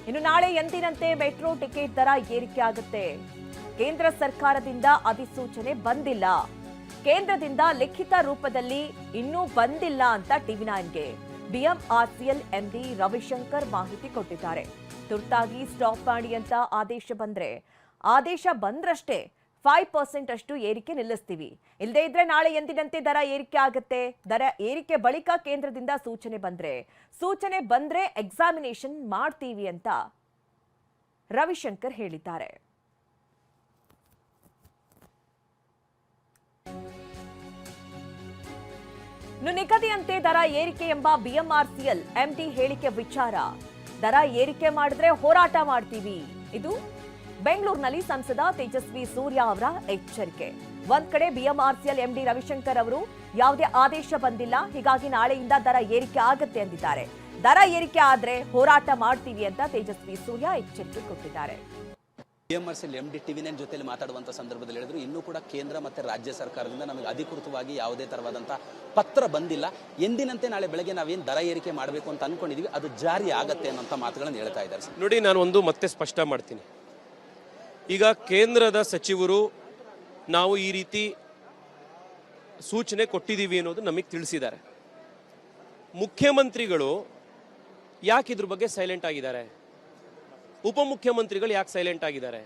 ಇನ್ನು ನಾಳೆ ಎಂದಿನಂತೆ ಮೆಟ್ರೋ ಟಿಕೆಟ್ ದರ ಏರಿಕೆ ಆಗುತ್ತೆ. ಕೇಂದ್ರ ಸರ್ಕಾರದಿಂದ ಅಧಿಸೂಚನೆ ಬಂದಿಲ್ಲ. ಕೇಂದ್ರದಿಂದ ಲಿಖಿತ ರೂಪದಲ್ಲಿ ಇನ್ನೂ ಬಂದಿಲ್ಲ ಅಂತ ಟಿವಿ9ಗೆ ಬಿಎಂಆರ್ಸಿಎಲ್ ಎಂಡಿ ರವಿಶಂಕರ್ ಮಾಹಿತಿ ಕೊಟ್ಟಿದ್ದಾರೆ. ತುರ್ತಾಗಿ ಸ್ಟಾಪ್ ಮಾಡಿ ಅಂತ ಆದೇಶ ಬಂದ್ರಷ್ಟೇ 5% ಅಷ್ಟು ಏರಿಕೆ ನಿಲ್ಲಿಸ್ತೀವಿ. ಇಲ್ಲದೇ ಇದ್ರೆ ನಾಳೆ ಎಂದಿನಂತೆ ದರ ಏರಿಕೆ ಆಗುತ್ತೆ. ದರ ಏರಿಕೆ ಬಳಿಕ ಕೇಂದ್ರದಿಂದ ಸೂಚನೆ ಬಂದ್ರೆ ಎಕ್ಸಾಮಿನೇಷನ್ ಮಾಡ್ತೀವಿ ಅಂತ ರವಿಶಂಕರ್ ಹೇಳಿದ್ದಾರೆ. ನಿಗದಿಯಂತೆ ದರ ಏರಿಕೆ ಎಂಬ ಬಿಎಂಆರ್ಸಿಎಲ್ ಎಂಡಿ ಹೇಳಿಕೆ ವಿಚಾರ. ದರ ಏರಿಕೆ ಮಾಡಿದ್ರೆ ಹೋರಾಟ ಮಾಡ್ತೀವಿ. ಇದು ಬೆಂಗಳೂರಿನಲ್ಲಿ ಸಂಸದ ತೇಜಸ್ವಿ ಸೂರ್ಯ ಅವರ ಎಚ್ಚರಿಕೆ. ಒಂದ್ ಕಡೆ ಬಿಎಂಆರ್ಸಿಎಲ್ ಎಂಡಿ ರವಿಶಂಕರ್ ಅವರು ಯಾವುದೇ ಆದೇಶ ಬಂದಿಲ್ಲ, ಹೀಗಾಗಿ ನಾಳೆಯಿಂದ ದರ ಏರಿಕೆ ಆಗುತ್ತೆ ಎಂದಿದ್ದಾರೆ. ದರ ಏರಿಕೆ ಆದ್ರೆ ಹೋರಾಟ ಮಾಡ್ತೀವಿ ಅಂತ ತೇಜಸ್ವಿ ಸೂರ್ಯ ಎಚ್ಚರಿಕೆ ಕೊಟ್ಟಿದ್ದಾರೆ. ಬಿಎಂಆರ್ಸಿಎಲ್ ಎಂಡಿ ಟಿವಿ9 ಜೊತೆಲಿ ಮಾತಾಡುವಂತ ಸಂದರ್ಭದಲ್ಲಿ ಹೇಳಿದ್ರು, ಇನ್ನೂ ಕೂಡ ಕೇಂದ್ರ ಮತ್ತೆ ರಾಜ್ಯ ಸರ್ಕಾರದಿಂದ ನಮಗೆ ಅಧಿಕೃತವಾಗಿ ಯಾವುದೇ ತರವಾದಂತಹ ಪತ್ರ ಬಂದಿಲ್ಲ. ಎಂದಿನಂತೆ ನಾಳೆ ಬೆಳಗ್ಗೆ ನಾವೇನು ದರ ಏರಿಕೆ ಮಾಡಬೇಕು ಅಂತ ಅನ್ಕೊಂಡಿದೀವಿ ಅದು ಜಾರಿ ಆಗತ್ತೆ ಅನ್ನೋ ಮಾತುಗಳನ್ನು ಹೇಳ್ತಾ ಇದ್ದಾರೆ. ನೋಡಿ, ನಾನು ಮತ್ತೆ ಸ್ಪಷ್ಟ ಮಾಡ್ತೀನಿ. ಈಗ ಕೇಂದ್ರದ ಸಚಿವರು ನಾವು ಈ ರೀತಿ ಸೂಚನೆ ಕೊಟ್ಟಿದ್ದೀವಿ ಅನ್ನೋದು ನಮಗೆ ತಿಳಿಸಿದ್ದಾರೆ. ಮುಖ್ಯಮಂತ್ರಿಗಳು ಯಾಕೆ ಇದ್ರ ಬಗ್ಗೆ ಸೈಲೆಂಟ್ ಆಗಿದ್ದಾರೆ? ಉಪಮುಖ್ಯಮಂತ್ರಿಗಳು ಯಾಕೆ ಸೈಲೆಂಟ್ ಆಗಿದ್ದಾರೆ?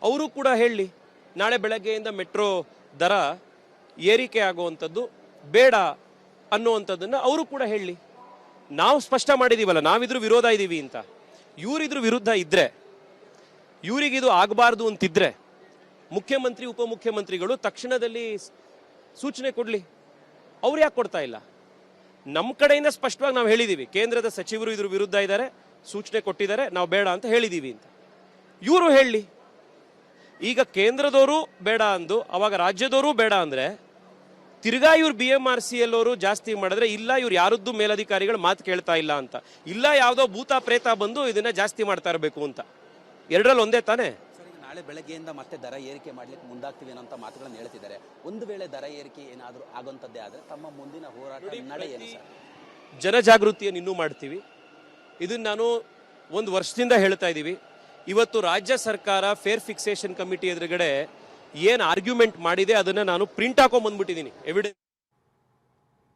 ಅವರು ಕೂಡ ಹೇಳಿ, ನಾಳೆ ಬೆಳಗ್ಗೆಯಿಂದ ಮೆಟ್ರೋ ದರ ಏರಿಕೆ ಆಗುವಂಥದ್ದು ಬೇಡ ಅನ್ನುವಂಥದ್ದನ್ನು ಅವರು ಕೂಡ ಹೇಳಿ. ನಾವು ಸ್ಪಷ್ಟ ಮಾಡಿದೀವಲ್ಲ, ನಾವಿದ್ರ ವಿರೋಧ ಇದ್ದೀವಿ ಅಂತ. ಇವರಿದ್ರ ವಿರುದ್ಧ ಇದ್ರೆ, ಇವರಿಗಿದು ಆಗಬಾರ್ದು ಅಂತಿದ್ರೆ ಮುಖ್ಯಮಂತ್ರಿ ಉಪಮುಖ್ಯಮಂತ್ರಿಗಳು ತಕ್ಷಣದಲ್ಲಿ ಸೂಚನೆ ಕೊಡ್ಲಿ. ಅವ್ರು ಯಾಕೆ ಕೊಡ್ತಾ ಇಲ್ಲ? ನಮ್ಮ ಕಡೆಯಿಂದ ಸ್ಪಷ್ಟವಾಗಿ ನಾವು ಹೇಳಿದೀವಿ, ಕೇಂದ್ರದ ಸಚಿವರು ಇದ್ರ ವಿರುದ್ಧ ಇದ್ದಾರೆ, ಸೂಚನೆ ಕೊಟ್ಟಿದ್ದಾರೆ, ನಾವು ಬೇಡ ಅಂತ ಹೇಳಿದೀವಿ ಅಂತ. ಇವರು ಹೇಳಿ. ಈಗ ಕೇಂದ್ರದವರು ಬೇಡ ಅಂದು ಅವಾಗ ರಾಜ್ಯದವರು ಬೇಡ ಅಂದ್ರೆ ತಿರ್ಗಾ ಇವ್ರು ಬಿಎಂಆರ್ಸಿಎಲ್ ಅವರು ಜಾಸ್ತಿ ಮಾಡಿದ್ರೆ, ಇಲ್ಲ ಇವ್ರು ಯಾರದ್ದು ಮೇಲಧಿಕಾರಿಗಳು ಮಾತು ಕೇಳ್ತಾ ಇಲ್ಲ ಅಂತ, ಇಲ್ಲ ಯಾವುದೋ ಭೂತ ಪ್ರೇತ ಬಂದು ಇದನ್ನ ಜಾಸ್ತಿ ಮಾಡ್ತಾ ಇರಬೇಕು ಅಂತ. ಎರಡರಲ್ಲಿ ಒಂದೇ ತಾನೇ? ನಾಳೆ ಬೆಳಗ್ಗೆಯಿಂದ ಮತ್ತೆ ದರ ಏರಿಕೆ ಮಾಡ್ಲಿಕ್ಕೆ ಮುಂದಾಗ್ತೀವಿ ಅನ್ನೋ ಮಾತುಗಳನ್ನು ಹೇಳ್ತಿದ್ದಾರೆ. ಒಂದು ವೇಳೆ ದರ ಏರಿಕೆ ಏನಾದರೂ ಆಗುವಂಥದ್ದೇ ಆದರೆ ತಮ್ಮ ಮುಂದಿನ ಹೋರಾಟ ನಡೆ ಏನು ಸರ್? ಜನಜಾಗೃತಿಯನ್ನು ಇನ್ನೂ ಮಾಡ್ತೀವಿ. ಇದನ್ನ ನಾನು ಒಂದು ವರ್ಷದಿಂದ ಹೇಳ್ತಾ ಇದ್ದೀವಿ. ಇವತ್ತು ರಾಜ್ಯ ಸರ್ಕಾರ ಫೇರ್ ಫಿಕ್ಸೇಷನ್ ಕಮಿಟಿ ಎದುರುಗಡೆ ಏನು ಆರ್ಗ್ಯುಮೆಂಟ್ ಮಾಡಿದೆ ಅದನ್ನ ನಾನು ಪ್ರಿಂಟ್ ಹಾಕೊಂಡ್ ಬಂದ್ಬಿಟ್ಟಿದ್ದೀನಿ, ಎವಿಡೆನ್ಸ್.